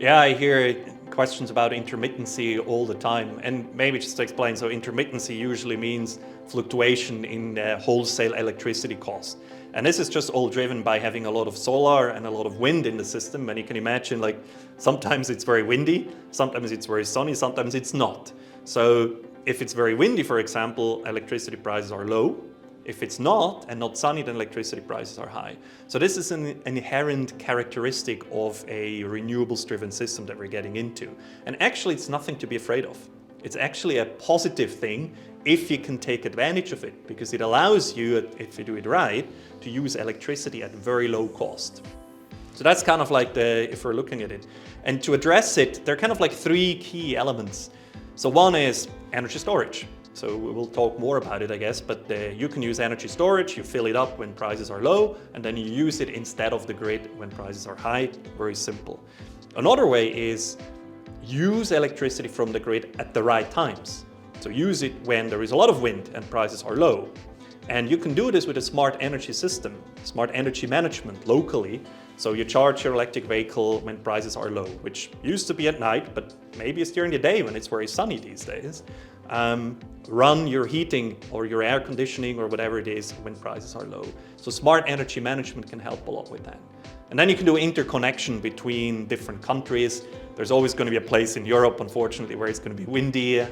Yeah, I hear questions about intermittency all the time. And maybe just to explain, so intermittency usually means fluctuation in wholesale electricity cost. And this is just all driven by having a lot of solar and a lot of wind in the system. And you can imagine, like, sometimes it's very windy, sometimes it's very sunny, sometimes it's not. So if it's very windy, for example, electricity prices are low. If it's not, and not sunny, then electricity prices are high. So this is an inherent characteristic of a renewables-driven system that we're getting into. And actually, it's nothing to be afraid of. It's actually a positive thing if you can take advantage of it, because it allows you, if you do it right, to use electricity at very low cost. So that's kind of like if we're looking at it. And to address it, there are kind of like three key elements. So one is energy storage. So we'll talk more about it, I guess, but you can use energy storage, you fill it up when prices are low, and then you use it instead of the grid when prices are high. Very simple. Another way is use electricity from the grid at the right times. So use it when there is a lot of wind and prices are low. And you can do this with a smart energy system, smart energy management locally. So you charge your electric vehicle when prices are low, which used to be at night, but maybe it's during the day when it's very sunny these days. Run your heating or your air conditioning or whatever it is when prices are low. So smart energy management can help a lot with that. And then you can do interconnection between different countries. There's always going to be a place in Europe, unfortunately, where it's going to be windy.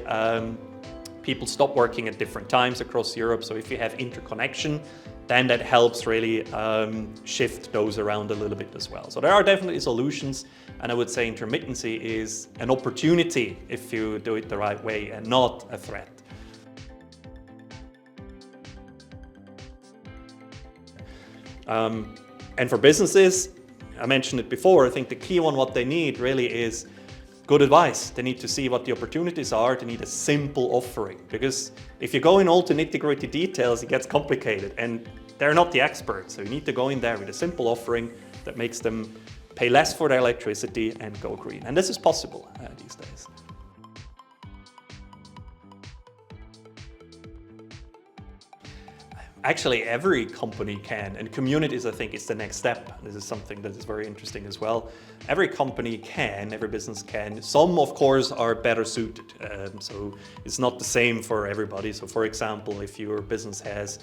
People stop working at different times across Europe. So if you have interconnection, then that helps really shift those around a little bit as well. So there are definitely solutions. And I would say intermittency is an opportunity if you do it the right way and not a threat. And for businesses, I mentioned it before, I think the key one, what they need really is good advice. They need to see what the opportunities are. They need a simple offering, because if you go in all the nitty-gritty details, it gets complicated and they're not the experts. So you need to go in there with a simple offering that makes them pay less for their electricity and go green. And this is possible these days. Actually, every company can, and communities, I think, is the next step. This is something that is very interesting as well. Every company can, every business can. Some, of course, are better suited. So it's not the same for everybody. So for example, if your business has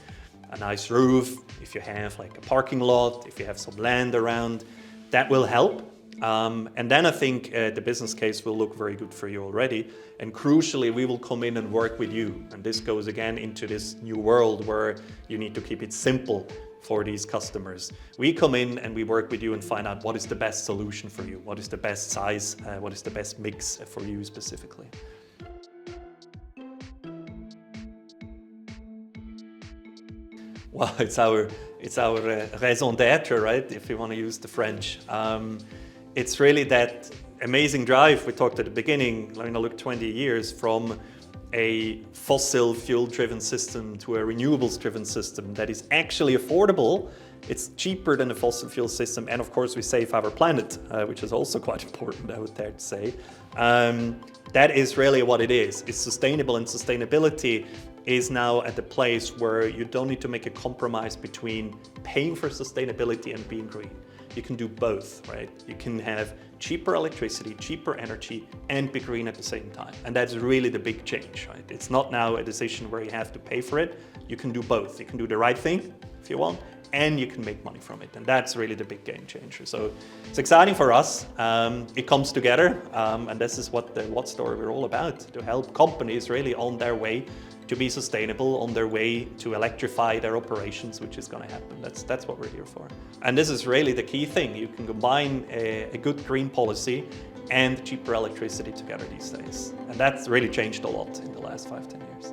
a nice roof, if you have like a parking lot, if you have some land around, that will help. And then I think the business case will look very good for you already. And crucially, we will come in and work with you. And this goes again into this new world where you need to keep it simple for these customers. We come in and we work with you and find out what is the best solution for you, what is the best size, what is the best mix for you specifically. Well, it's our raison d'être, right? If you want to use the French. It's really that amazing drive we talked at the beginning. Look 20 years from a fossil fuel driven system to a renewables driven system that is actually affordable. It's cheaper than a fossil fuel system, and of course we save our planet, which is also quite important, I would dare to say. That is really what it is. It's sustainable, and sustainability is now at the place where you don't need to make a compromise between paying for sustainability and being green. You can do both, right? You can have cheaper electricity, cheaper energy, and be green at the same time. And that's really the big change, right? It's not now a decision where you have to pay for it. You can do both. You can do the right thing if you want, and you can make money from it. And that's really the big game changer. So it's exciting for us. It comes together, and this is what the Wattstor we're all about, to help companies really on their way to be sustainable, on their way to electrify their operations, which is going to happen. That's what we're here for. And this is really the key thing. You can combine a good green policy and cheaper electricity together these days. And that's really changed a lot in the last 5-10 years.